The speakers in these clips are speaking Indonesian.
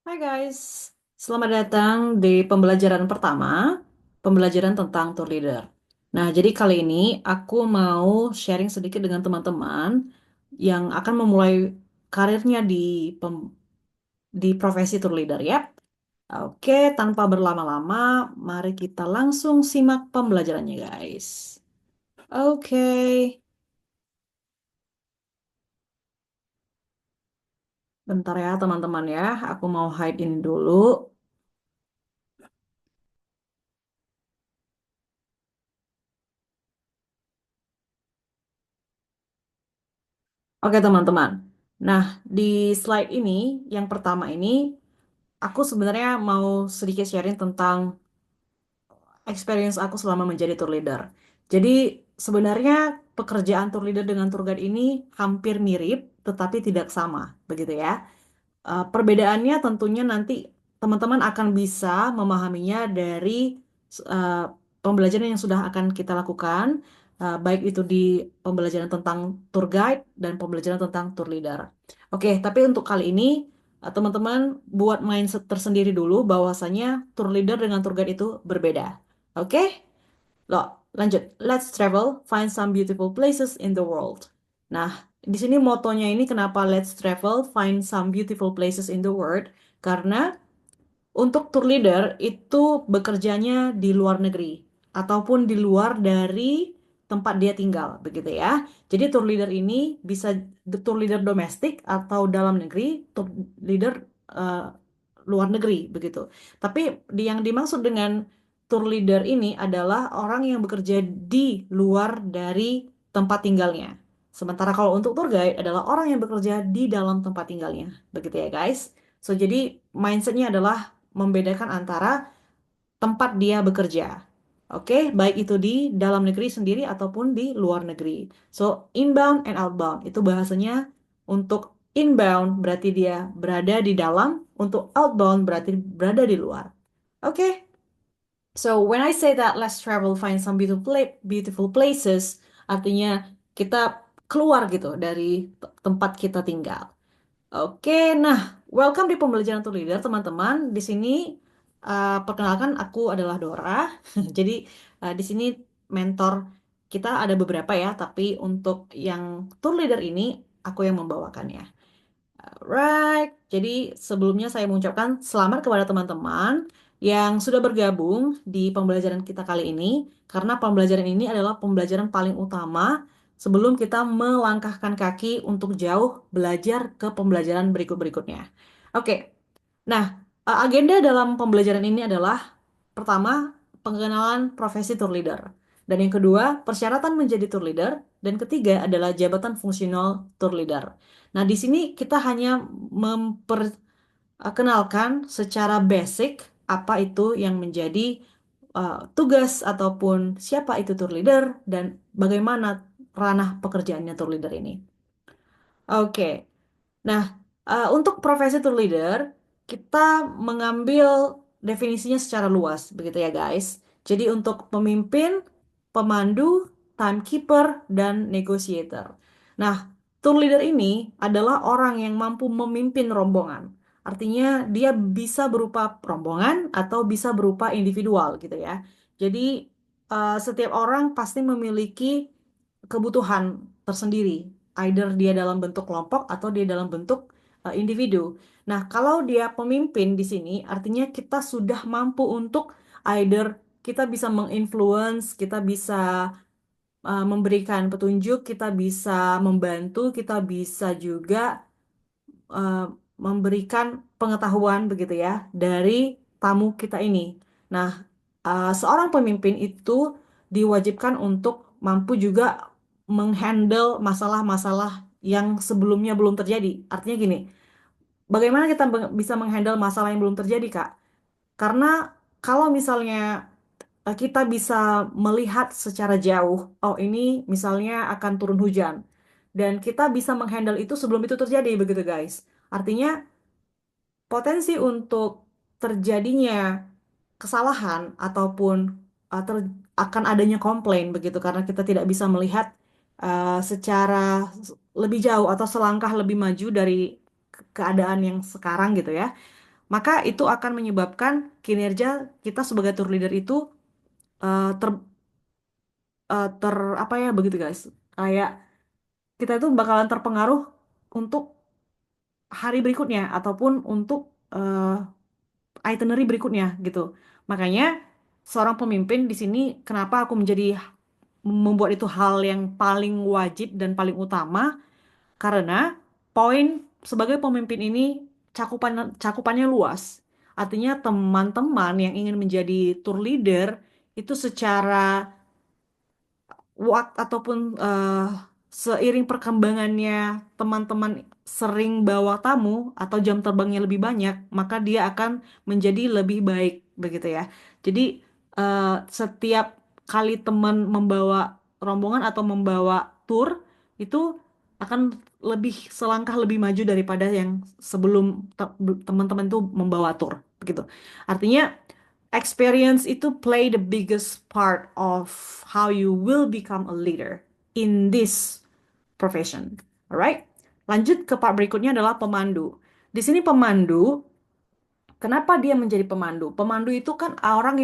Hai guys, selamat datang di pembelajaran pertama, pembelajaran tentang tour leader. Nah, jadi kali ini aku mau sharing sedikit dengan teman-teman yang akan memulai karirnya di profesi tour leader ya. Oke, tanpa berlama-lama, mari kita langsung simak pembelajarannya guys. Oke, bentar ya teman-teman ya, aku mau hide ini dulu. Oke teman-teman. Nah, di slide ini, yang pertama ini, aku sebenarnya mau sedikit sharing tentang experience aku selama menjadi tour leader. Jadi, sebenarnya pekerjaan tour leader dengan tour guide ini hampir mirip, tetapi tidak sama, begitu ya. Perbedaannya tentunya nanti teman-teman akan bisa memahaminya dari uh, pembelajaran yang sudah akan kita lakukan, baik itu di pembelajaran tentang tour guide dan pembelajaran tentang tour leader. Oke, tapi untuk kali ini teman-teman buat mindset tersendiri dulu bahwasanya tour leader dengan tour guide itu berbeda. Oke? Loh, lanjut. Let's travel, find some beautiful places in the world. Nah, di sini motonya ini kenapa let's travel, find some beautiful places in the world? Karena untuk tour leader itu bekerjanya di luar negeri ataupun di luar dari tempat dia tinggal, begitu ya. Jadi tour leader ini bisa tour leader domestik atau dalam negeri, tour leader eh, luar negeri, begitu. Tapi yang dimaksud dengan tour leader ini adalah orang yang bekerja di luar dari tempat tinggalnya. Sementara kalau untuk tour guide adalah orang yang bekerja di dalam tempat tinggalnya, begitu ya guys. So, jadi mindsetnya adalah membedakan antara tempat dia bekerja. Oke, baik itu di dalam negeri sendiri ataupun di luar negeri. So, inbound and outbound itu bahasanya untuk inbound berarti dia berada di dalam, untuk outbound berarti berada di luar. Oke, so when I say that let's travel, find some beautiful places, artinya kita keluar gitu dari tempat kita tinggal. Oke, nah, welcome di pembelajaran tour leader, teman-teman. Di sini perkenalkan aku adalah Dora. Jadi di sini mentor kita ada beberapa ya, tapi untuk yang tour leader ini aku yang membawakannya. Alright, jadi sebelumnya saya mengucapkan selamat kepada teman-teman yang sudah bergabung di pembelajaran kita kali ini, karena pembelajaran ini adalah pembelajaran paling utama sebelum kita melangkahkan kaki untuk jauh belajar ke pembelajaran berikut-berikutnya. Oke, nah agenda dalam pembelajaran ini adalah pertama, pengenalan profesi tour leader. Dan yang kedua, persyaratan menjadi tour leader. Dan ketiga adalah jabatan fungsional tour leader. Nah, di sini kita hanya memperkenalkan secara basic apa itu yang menjadi tugas ataupun siapa itu tour leader dan bagaimana ranah pekerjaannya tour leader ini. Oke, nah untuk profesi tour leader kita mengambil definisinya secara luas, begitu ya guys. Jadi untuk pemimpin, pemandu, timekeeper, dan negotiator. Nah, tour leader ini adalah orang yang mampu memimpin rombongan. Artinya dia bisa berupa rombongan atau bisa berupa individual gitu ya. Jadi setiap orang pasti memiliki kebutuhan tersendiri. Either dia dalam bentuk kelompok atau dia dalam bentuk individu. Nah, kalau dia pemimpin di sini, artinya kita sudah mampu untuk either kita bisa menginfluence, kita bisa memberikan petunjuk, kita bisa membantu, kita bisa juga eh, memberikan pengetahuan begitu ya dari tamu kita ini. Nah, seorang pemimpin itu diwajibkan untuk mampu juga menghandle masalah-masalah yang sebelumnya belum terjadi. Artinya gini, bagaimana kita bisa menghandle masalah yang belum terjadi, Kak? Karena kalau misalnya kita bisa melihat secara jauh, oh ini misalnya akan turun hujan, dan kita bisa menghandle itu sebelum itu terjadi, begitu guys. Artinya potensi untuk terjadinya kesalahan ataupun akan adanya komplain begitu karena kita tidak bisa melihat secara lebih jauh atau selangkah lebih maju dari keadaan yang sekarang gitu ya. maka itu akan menyebabkan kinerja kita sebagai tour leader itu eh, ter, ter apa ya begitu guys. Kayak kita itu bakalan terpengaruh untuk hari berikutnya ataupun untuk itinerary berikutnya gitu. Makanya seorang pemimpin di sini kenapa aku menjadi membuat itu hal yang paling wajib dan paling utama karena poin sebagai pemimpin ini cakupannya luas. Artinya teman-teman yang ingin menjadi tour leader itu secara waktu ataupun seiring perkembangannya teman-teman sering bawa tamu atau jam terbangnya lebih banyak, maka dia akan menjadi lebih baik begitu ya. Jadi setiap kali teman membawa rombongan atau membawa tour itu akan lebih selangkah lebih maju daripada yang sebelum teman-teman itu membawa tour begitu. Artinya experience itu play the biggest part of how you will become a leader in this profession. Alright? Lanjut ke part berikutnya adalah pemandu. Di sini pemandu, kenapa dia menjadi pemandu? Pemandu itu kan orang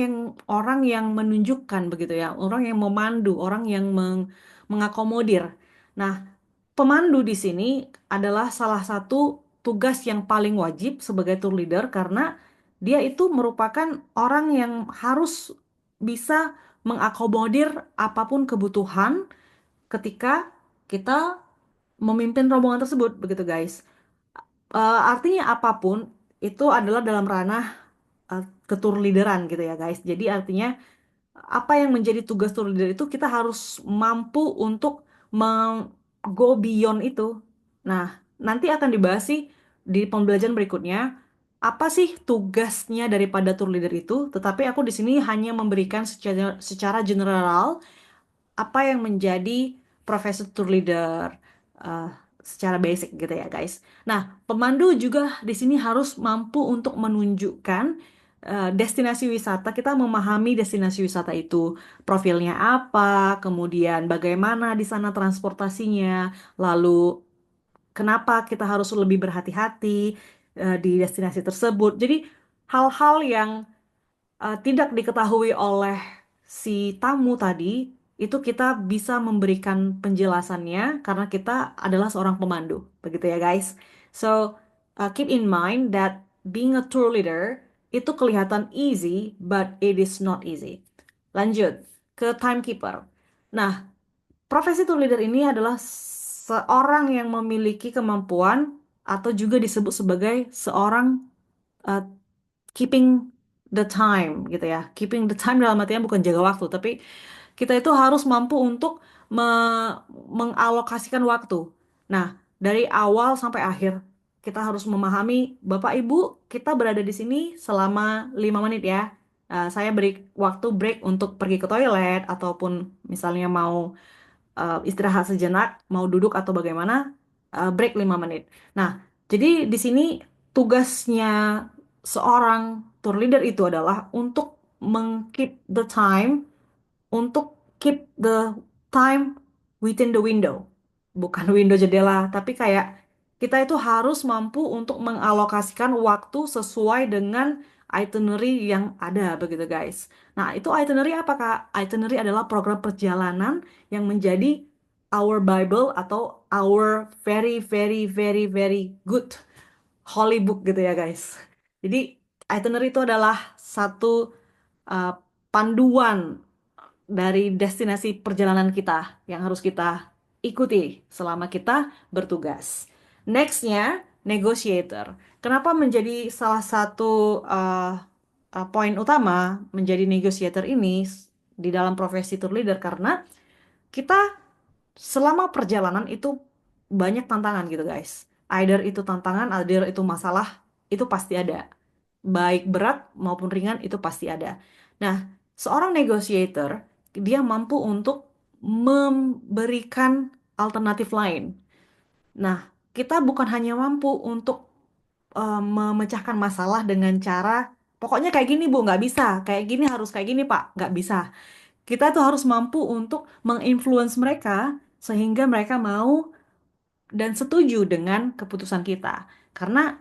yang menunjukkan begitu ya, orang yang memandu, orang yang mengakomodir. Nah, pemandu di sini adalah salah satu tugas yang paling wajib sebagai tour leader karena dia itu merupakan orang yang harus bisa mengakomodir apapun kebutuhan ketika kita memimpin rombongan tersebut, begitu guys. Artinya apapun itu adalah dalam ranah ketur leaderan gitu ya guys. Jadi artinya apa yang menjadi tugas tour leader itu kita harus mampu untuk go beyond itu. Nah, nanti akan dibahas sih di pembelajaran berikutnya apa sih tugasnya daripada tour leader itu. Tetapi aku di sini hanya memberikan secara general apa yang menjadi profesi tour leader uh, secara basic gitu ya guys. Nah, pemandu juga di sini harus mampu untuk menunjukkan destinasi wisata. Kita memahami destinasi wisata itu profilnya apa, kemudian bagaimana di sana transportasinya, lalu kenapa kita harus lebih berhati-hati di destinasi tersebut. Jadi hal-hal yang tidak diketahui oleh si tamu tadi, itu kita bisa memberikan penjelasannya karena kita adalah seorang pemandu, begitu ya guys. So, keep in mind that being a tour leader itu kelihatan easy, but it is not easy. Lanjut ke timekeeper. Nah, profesi tour leader ini adalah seorang yang memiliki kemampuan atau juga disebut sebagai seorang uh, keeping the time gitu ya. Keeping the time dalam artinya bukan jaga waktu, tapi kita itu harus mampu untuk mengalokasikan waktu. Nah, dari awal sampai akhir kita harus memahami, Bapak Ibu, kita berada di sini selama 5 menit ya. Saya beri waktu break untuk pergi ke toilet ataupun misalnya mau istirahat sejenak, mau duduk atau bagaimana, break 5 menit. Nah, jadi di sini tugasnya seorang tour leader itu adalah untuk meng-keep the time, untuk keep the time within the window. Bukan window jendela, tapi kayak kita itu harus mampu untuk mengalokasikan waktu sesuai dengan itinerary yang ada begitu guys. Nah, itu itinerary apa Kak? Itinerary adalah program perjalanan yang menjadi our Bible atau our very very very very good holy book gitu ya guys. Jadi itinerary itu adalah satu uh, panduan dari destinasi perjalanan kita yang harus kita ikuti selama kita bertugas. Nextnya, negotiator. Kenapa menjadi salah satu poin utama menjadi negotiator ini di dalam profesi tour leader? Karena kita selama perjalanan itu banyak tantangan gitu guys. Either itu tantangan, either itu masalah, itu pasti ada. Baik berat maupun ringan itu pasti ada. Nah, seorang negotiator, dia mampu untuk memberikan alternatif lain. Nah, kita bukan hanya mampu untuk memecahkan masalah dengan cara, pokoknya kayak gini Bu, nggak bisa. Kayak gini harus kayak gini Pak, nggak bisa. Kita tuh harus mampu untuk menginfluence mereka sehingga mereka mau dan setuju dengan keputusan kita. Karena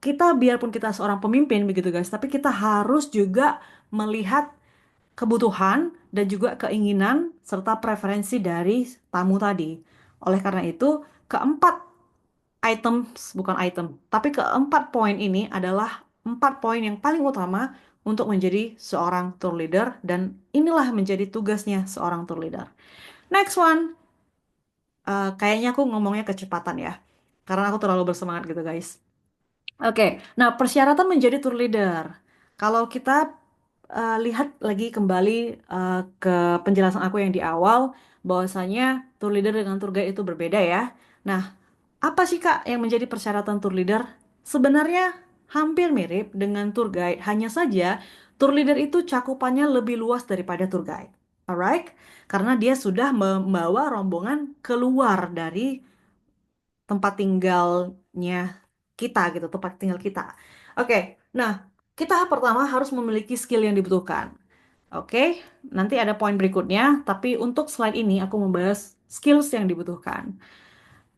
kita biarpun kita seorang pemimpin begitu guys, tapi kita harus juga melihat kebutuhan dan juga keinginan serta preferensi dari tamu tadi. Oleh karena itu, keempat item, bukan item, tapi keempat poin ini adalah empat poin yang paling utama untuk menjadi seorang tour leader dan inilah menjadi tugasnya seorang tour leader. Next one, kayaknya aku ngomongnya kecepatan ya, karena aku terlalu bersemangat gitu guys. Oke, nah persyaratan menjadi tour leader. Kalau kita lihat lagi kembali ke penjelasan aku yang di awal, bahwasanya tour leader dengan tour guide itu berbeda ya. Nah, apa sih Kak yang menjadi persyaratan tour leader? Sebenarnya hampir mirip dengan tour guide, hanya saja tour leader itu cakupannya lebih luas daripada tour guide. Alright? Karena dia sudah membawa rombongan keluar dari tempat tinggalnya kita gitu, tempat tinggal kita. Oke, nah kita pertama harus memiliki skill yang dibutuhkan. Oke, nanti ada poin berikutnya, tapi untuk slide ini aku membahas skills yang dibutuhkan.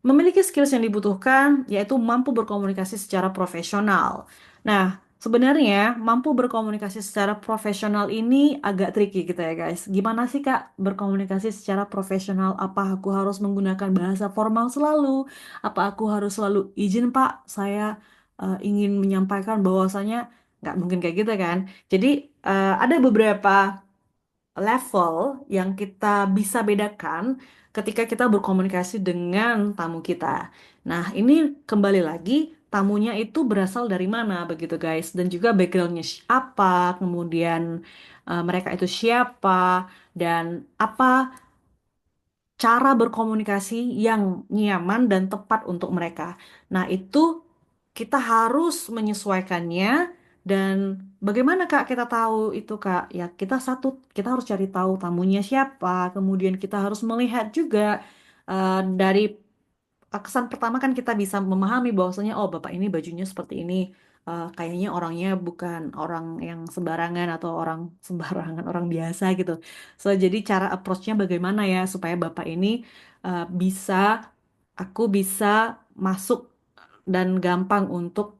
Memiliki skills yang dibutuhkan yaitu mampu berkomunikasi secara profesional. Nah, sebenarnya mampu berkomunikasi secara profesional ini agak tricky gitu ya guys. Gimana sih Kak berkomunikasi secara profesional? Apa aku harus menggunakan bahasa formal selalu? Apa aku harus selalu izin Pak, saya ingin menyampaikan bahwasanya nggak mungkin kayak gitu kan. Jadi ada beberapa level yang kita bisa bedakan ketika kita berkomunikasi dengan tamu kita. Nah, ini kembali lagi tamunya itu berasal dari mana begitu guys, dan juga backgroundnya apa, kemudian mereka itu siapa, dan apa cara berkomunikasi yang nyaman dan tepat untuk mereka. Nah, itu kita harus menyesuaikannya dan bagaimana Kak kita tahu itu Kak? Ya, kita harus cari tahu tamunya siapa, kemudian kita harus melihat juga dari kesan pertama kan kita bisa memahami bahwasanya oh bapak ini bajunya seperti ini. Kayaknya orangnya bukan orang yang sembarangan atau orang sembarangan orang biasa gitu. So jadi cara approach-nya bagaimana ya supaya bapak ini bisa aku bisa masuk dan gampang untuk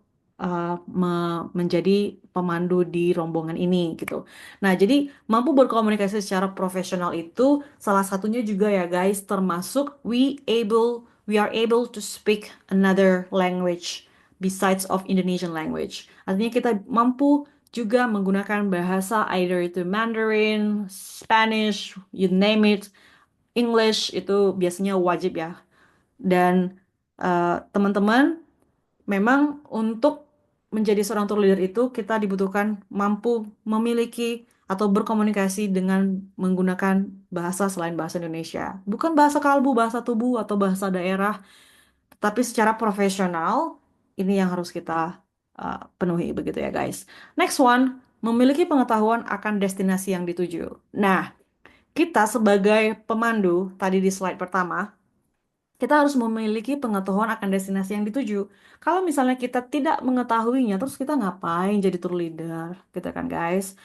menjadi pemandu di rombongan ini gitu. Nah, jadi mampu berkomunikasi secara profesional itu salah satunya juga ya guys, termasuk we are able to speak another language besides of Indonesian language. Artinya kita mampu juga menggunakan bahasa either itu Mandarin, Spanish, you name it, English itu biasanya wajib ya. Dan teman-teman, memang untuk menjadi seorang tour leader itu kita dibutuhkan mampu memiliki atau berkomunikasi dengan menggunakan bahasa selain bahasa Indonesia. Bukan bahasa kalbu, bahasa tubuh, atau bahasa daerah, tapi secara profesional ini yang harus kita penuhi begitu ya guys. Next one, memiliki pengetahuan akan destinasi yang dituju. Nah, kita sebagai pemandu tadi di slide pertama, kita harus memiliki pengetahuan akan destinasi yang dituju. Kalau misalnya kita tidak mengetahuinya, terus kita ngapain jadi tour leader, gitu kan guys?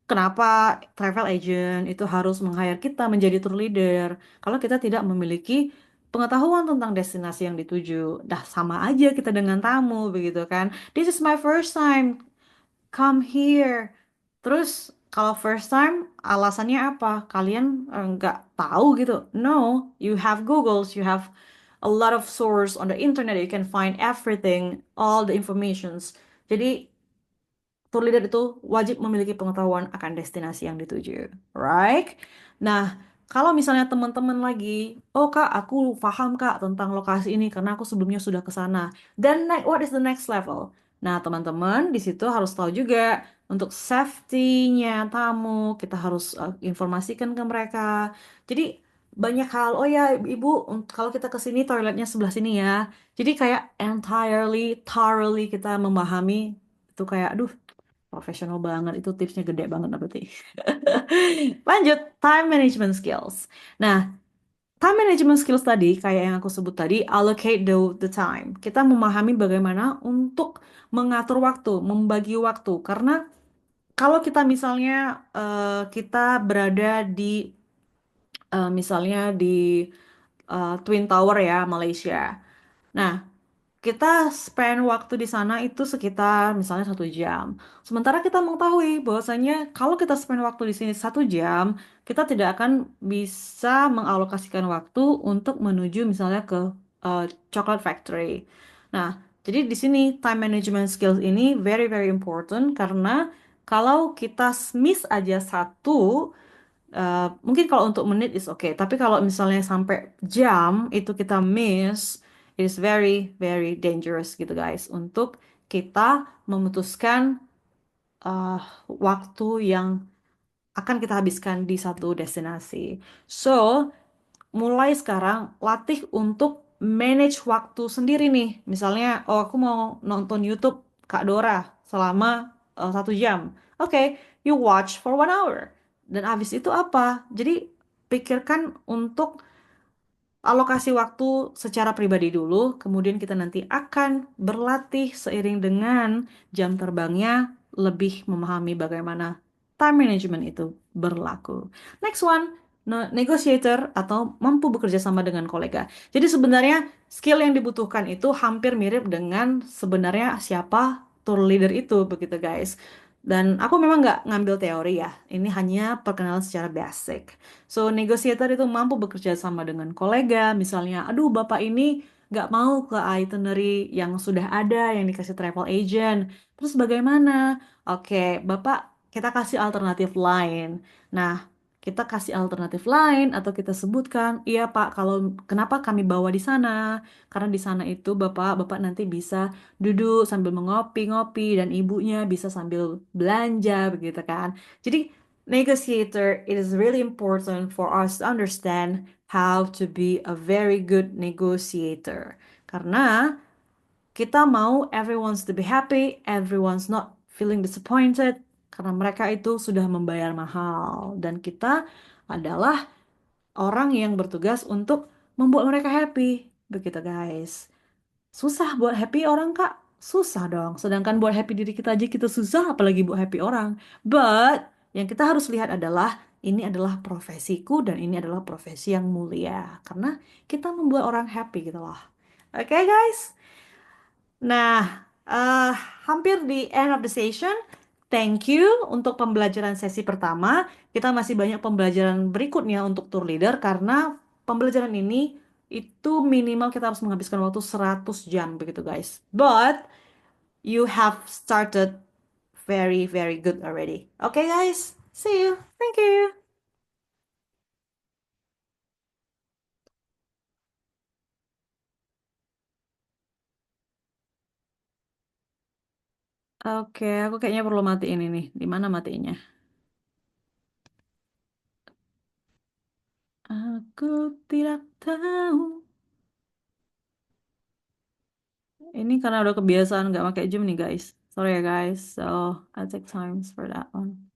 Kenapa travel agent itu harus meng-hire kita menjadi tour leader? Kalau kita tidak memiliki pengetahuan tentang destinasi yang dituju, dah sama aja kita dengan tamu, begitu kan? This is my first time come here. Terus kalau first time alasannya apa? Kalian nggak tahu gitu? No, you have Googles, you have a lot of source on the internet. You can find everything, all the informations. Jadi tour leader itu wajib memiliki pengetahuan akan destinasi yang dituju, right? Nah, kalau misalnya teman-teman lagi, oh Kak, aku paham Kak tentang lokasi ini karena aku sebelumnya sudah ke sana. Then what is the next level? Nah, teman-teman di situ harus tahu juga untuk safety-nya tamu, kita harus informasikan ke mereka. Jadi banyak hal, oh ya Ibu, kalau kita ke sini toiletnya sebelah sini ya. Jadi kayak entirely, thoroughly kita memahami itu kayak, aduh profesional banget, itu tipsnya gede banget berarti. Lanjut, time management skills. Nah, time management skills tadi, kayak yang aku sebut tadi, allocate the time. Kita memahami bagaimana untuk mengatur waktu, membagi waktu. Karena kalau kita misalnya kita berada di misalnya di Twin Tower ya, Malaysia. Nah, kita spend waktu di sana itu sekitar misalnya 1 jam. Sementara kita mengetahui bahwasanya kalau kita spend waktu di sini 1 jam, kita tidak akan bisa mengalokasikan waktu untuk menuju misalnya ke chocolate factory. Nah, jadi di sini time management skills ini very very important karena kalau kita miss aja satu, mungkin kalau untuk menit is okay, tapi kalau misalnya sampai jam itu kita miss, it is very very dangerous gitu guys untuk kita memutuskan uh, waktu yang akan kita habiskan di satu destinasi. So, mulai sekarang latih untuk manage waktu sendiri nih. Misalnya, oh aku mau nonton YouTube Kak Dora selama 1 jam. Oke, you watch for 1 hour. Dan habis itu apa? Jadi pikirkan untuk alokasi waktu secara pribadi dulu, kemudian kita nanti akan berlatih seiring dengan jam terbangnya lebih memahami bagaimana time management itu berlaku. Next one, negotiator atau mampu bekerja sama dengan kolega. Jadi sebenarnya skill yang dibutuhkan itu hampir mirip dengan sebenarnya siapa tour leader itu begitu guys. Dan aku memang nggak ngambil teori ya, ini hanya perkenalan secara basic. So, negotiator itu mampu bekerja sama dengan kolega, misalnya, aduh, bapak ini nggak mau ke itinerary yang sudah ada, yang dikasih travel agent. Terus bagaimana? Oke, bapak, kita kasih alternatif lain. Nah, kita kasih alternatif lain atau kita sebutkan, iya pak, kalau kenapa kami bawa di sana? Karena di sana itu bapak nanti bisa duduk sambil mengopi-ngopi dan ibunya bisa sambil belanja, begitu kan? Jadi negotiator, it is really important for us to understand how to be a very good negotiator. Karena kita mau everyone's to be happy, everyone's not feeling disappointed, karena mereka itu sudah membayar mahal. Dan kita adalah orang yang bertugas untuk membuat mereka happy. Begitu guys. Susah buat happy orang Kak. Susah dong. Sedangkan buat happy diri kita aja kita susah, apalagi buat happy orang. But yang kita harus lihat adalah ini adalah profesiku dan ini adalah profesi yang mulia. Karena kita membuat orang happy gitu loh. Oke guys. Nah, eh, hampir di end of the session. Thank you untuk pembelajaran sesi pertama. Kita masih banyak pembelajaran berikutnya untuk tour leader karena pembelajaran ini itu minimal kita harus menghabiskan waktu 100 jam begitu guys. But you have started very very good already. Okay guys, see you. Thank you. Oke, aku kayaknya perlu matiin ini. Di mana matiinnya? Aku tidak tahu. Ini karena udah kebiasaan nggak pakai Zoom nih guys. Sorry ya guys. So I take times for that one.